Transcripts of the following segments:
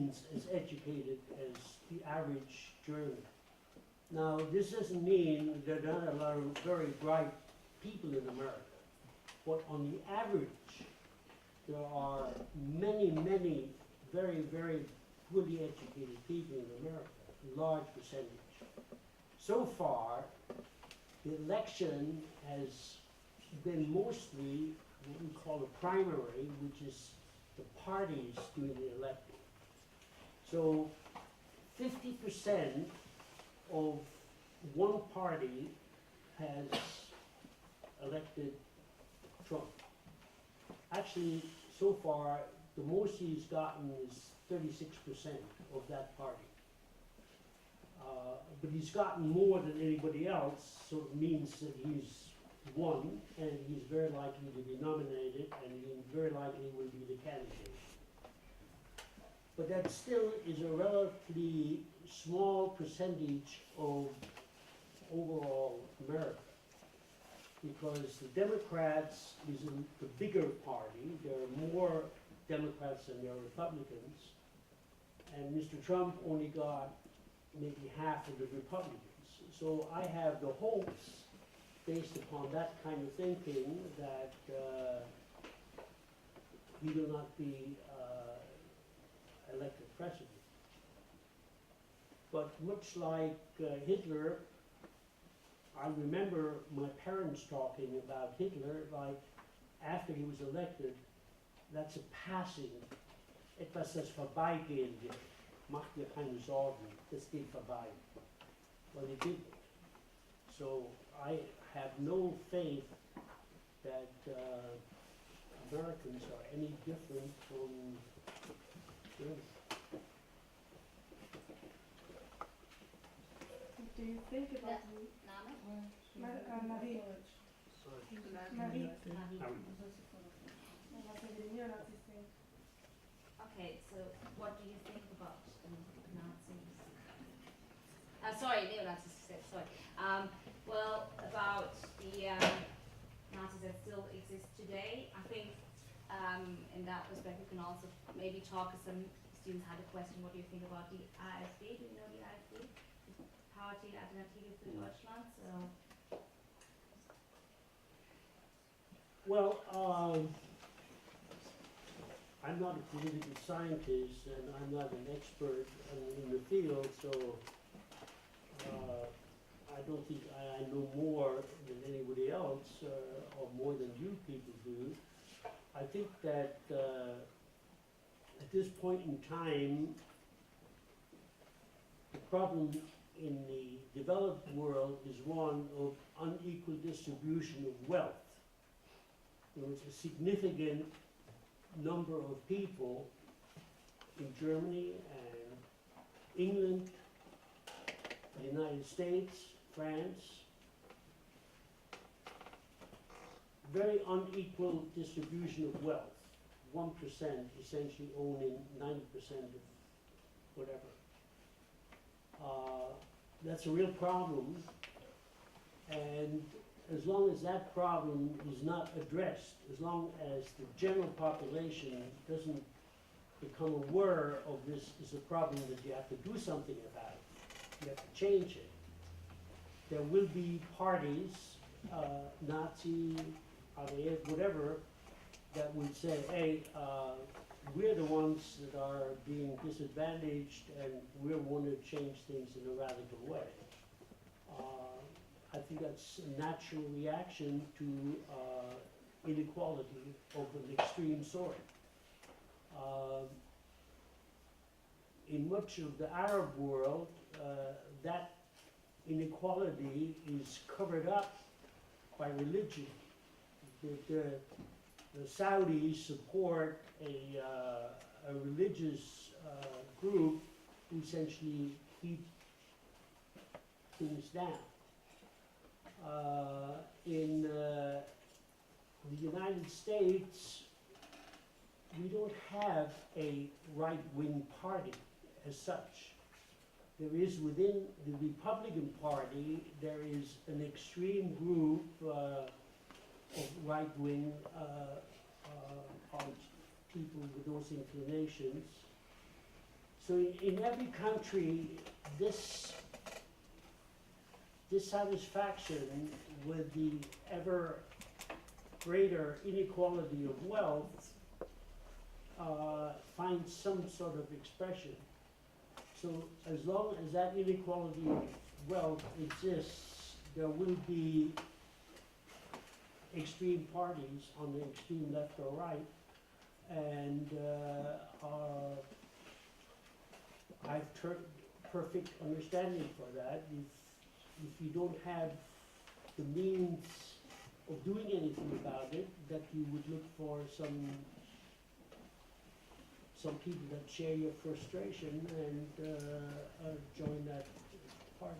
means as educated as the average German. Now, this doesn't mean there are not a lot of very bright people in America, but on the average, there are many, many very, very poorly educated people in America, a large percentage. So far, the election has been mostly what we call a primary, which is the parties doing the electing. So 50% of one party has elected Trump. Actually, so far, the most he's gotten is 36% of that party. But he's gotten more than anybody else, so it means that he's won, and he's very likely to be nominated, and he very likely will be the candidate. But that still is a relatively small percentage of overall America, because the Democrats is the bigger party. There are more Democrats than there are Republicans, and Mr. Trump only got maybe half of the Republicans. So I have the hopes, based upon that kind of thinking, that he will not be elected president. But much like Hitler, I remember my parents talking about Hitler, like after he was elected, that's a passing, etwas, das vorbeigehen wird. Mach dir keine Sorgen, das geht vorbei. Well, he didn't. So I have no faith that Americans are any different from Germans. What do you think about Marie? Marie. Okay, so what do you think about Nazis? Sorry, neo-Nazis, sorry. Well, about the Nazis that still exist today, I think in that respect we can also maybe talk, as some students had a question, what do you think about the AfD? Do you know the AfD? Party Alternative für Deutschland, so... Well, I'm not a political scientist, and I'm not an expert in the field, so I don't think I know more than anybody else, or more than you people do. I think that at this point in time, the problem in the developed world is one of unequal distribution of wealth. There is a significant number of people in Germany and England, the United States, France, very unequal distribution of wealth. 1% essentially owning 90% of whatever. That's a real problem, and as long as that problem is not addressed, as long as the general population doesn't become aware of this as a problem that you have to do something about, you have to change it, there will be parties, Nazi, RAF, whatever, that would say, hey, we're the ones that are being disadvantaged, and we want to change things in a radical way. I think that's a natural reaction to inequality of an extreme sort. In much of the Arab world, that inequality is covered up by religion. The Saudis support a religious group who essentially keep things down. In the United States, we don't have a right-wing party as such. There is within the Republican Party, there is an extreme group of right-wing people with those inclinations. So in every country, this dissatisfaction with the ever greater inequality of wealth finds some sort of expression. So as long as that inequality of wealth exists, there will be extreme parties on the extreme left or right, and I've perfect understanding for that. If you don't have the means of doing anything about it, that you would look for some people that share your frustration and join that party.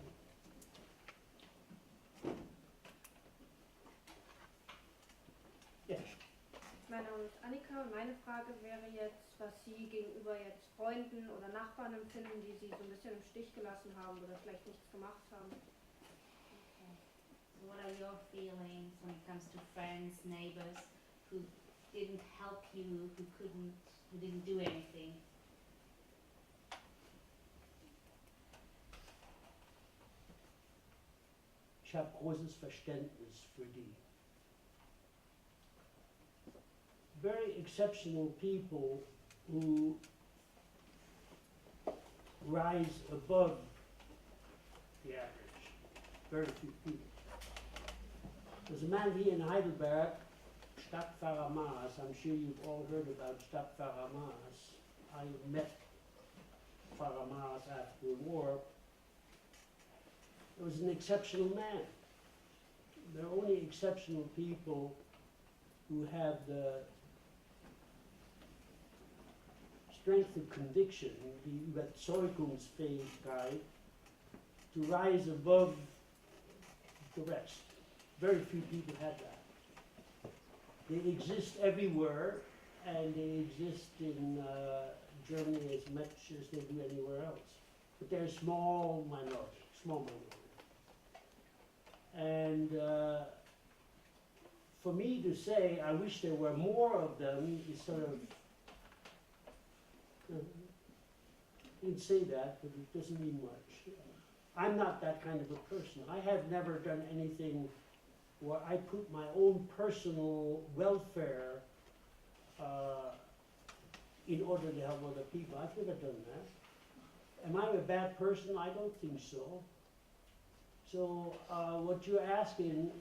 Yes. Mein Name ist Annika und meine Frage wäre jetzt, was Sie gegenüber jetzt Freunden oder Nachbarn empfinden, die Sie so ein bisschen im Stich gelassen haben oder vielleicht nichts gemacht haben. Okay. So what are your feelings when it comes to friends, neighbors who didn't help you, who didn't do anything? Ich habe großes Verständnis für die. Very exceptional people who rise above the average. Very few people. There's a man here in Heidelberg, Stadtpfarrer Maas. I'm sure you've all heard about Stadtpfarrer Maas. I met Pfarrer Maas after the war. He was an exceptional man. There are only exceptional people who have the strength of conviction, die Überzeugungsfähigkeit, to rise above the rest. Very few people have that. They exist everywhere, and they exist in Germany as much as they do anywhere else. But they're a small minority, And for me to say, I wish there were more of them, is sort of, you'd say that, but it doesn't mean much. I'm not that kind of a person. I have never done anything where I put my own personal welfare in order to help other people. I've never done that. Am I a bad person? I don't think so. So what you're asking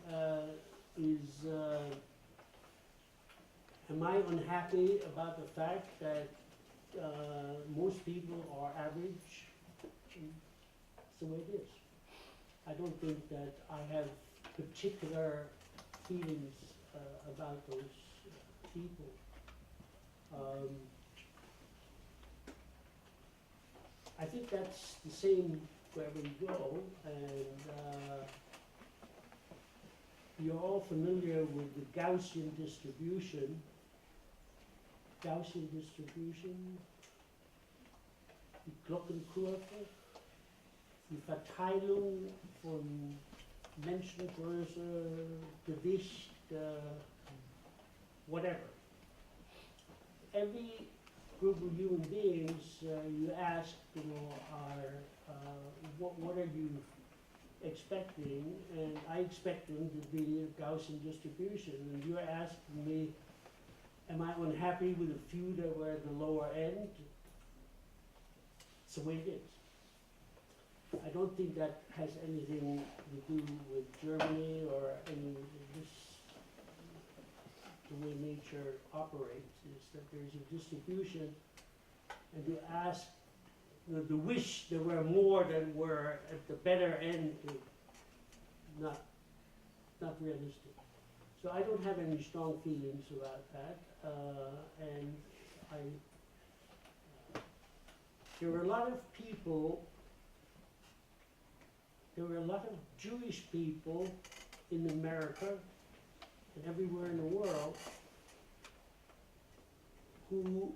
is, am I unhappy about the fact that most people are average? That's the way it is. I don't think that I have particular feelings about those people. I think that's the same wherever you go, and you're all familiar with the Gaussian distribution. Die Glockenkurve, die Verteilung von Menschengröße, Gewicht, whatever. Every group of human beings, you ask, what are you expecting? And I expect them to be a Gaussian distribution. And you're asking me, am I unhappy with a few that were at the lower end? It's the way it is. I don't think that has anything to do with Germany or any this. The way nature operates is that there's a distribution, and to ask, the wish there were more that were at the better end is not realistic. So I don't have any strong feelings about that, and there were a lot of people. There were a lot of Jewish people in America and everywhere in the world who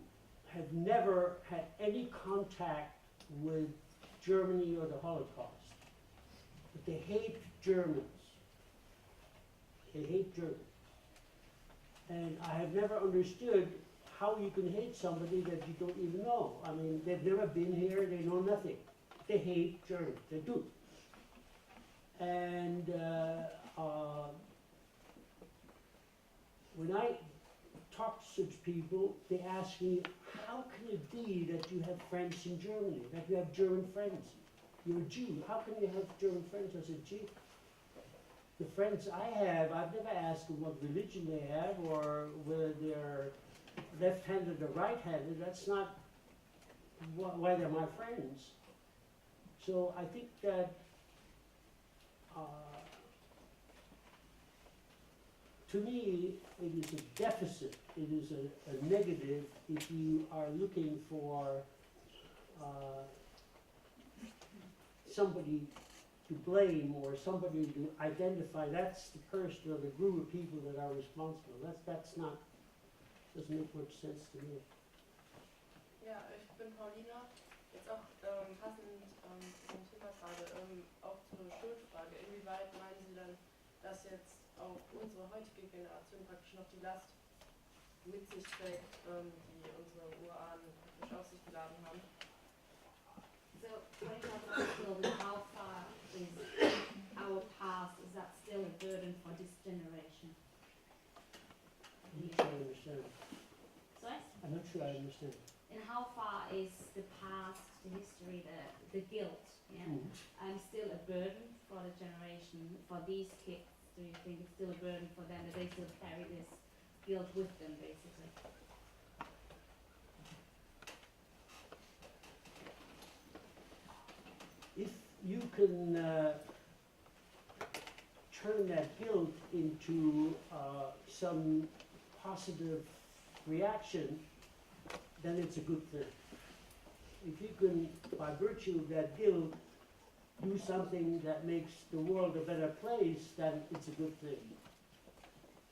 have never had any contact with Germany or the Holocaust. But they hate Germans. They hate Germans. And I have never understood how you can hate somebody that you don't even know. I mean, they've never been here, they know nothing. They hate Germans, they do. And when I talk to such people, they ask me, how can it be that you have friends in Germany, that you have German friends? You're a Jew, how can you have German friends? I said, gee, the friends I have, I've never asked them what religion they have or whether they're left-handed or right-handed. That's not why they're my friends. So I think that to me, it is a deficit, it is a negative if you are looking for somebody to blame or somebody to identify. That's the person or the group of people that are responsible. That's not, doesn't make much sense to me. Ja, ich bin Paulina. Jetzt auch passend zum Thema gerade, auch zur Schuldfrage. Inwieweit meinen Sie dann, dass jetzt auch unsere heutige Generation praktisch noch die Last mit sich trägt, die unsere Urahnen praktisch auf sich geladen haben? So, when you talk about children, how far is our past, is that still a burden for this generation? I'm not sure I understand. Sorry? I'm not sure I understand. And how far is the past, the history, the guilt, yeah, still a burden for the generation, for these kids? Do you think it's still a burden for them that they still carry this guilt with them, basically? If you can turn that guilt into some positive reaction, then it's a good thing. If you can, by virtue of that guilt, do something that makes the world a better place, then it's a good thing.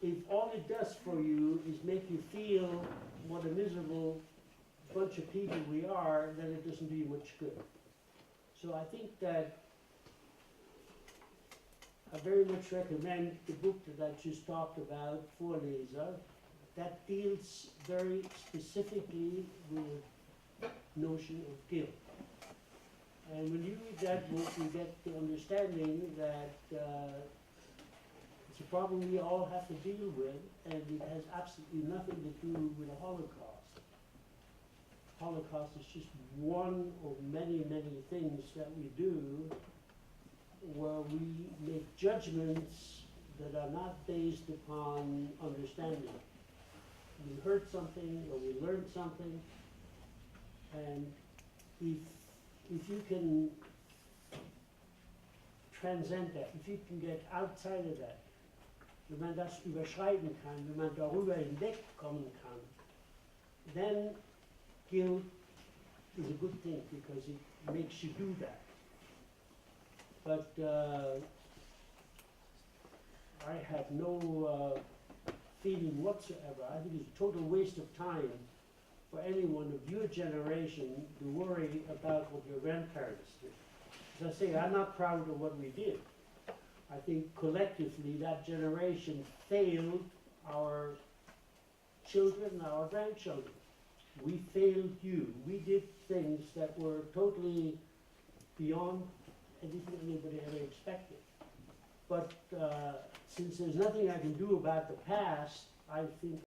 If all it does for you is make you feel what a miserable bunch of people we are, then it doesn't do you much good. So I think that I very much recommend the book that I just talked about, Vorleser, that deals very specifically with the notion of guilt. And when you read that book, you get the understanding that it's a problem we all have to deal with, and it has absolutely nothing to do with the Holocaust. Holocaust is just one of many, many things that we do where we make judgments that are not based upon understanding. We heard something or we learned something, and if you can transcend that, if you can get outside of that, wenn man das überschreiten kann, wenn man darüber hinwegkommen kann, then guilt is a good thing because it makes you do that. But I have no feeling whatsoever. I think it's a total waste of time for anyone of your generation to worry about what your grandparents did. As I say, I'm not proud of what we did. I think collectively that generation failed our children and our grandchildren. We failed you. We did things that were totally beyond anything anybody ever expected. But since there's nothing I can do about the past, I think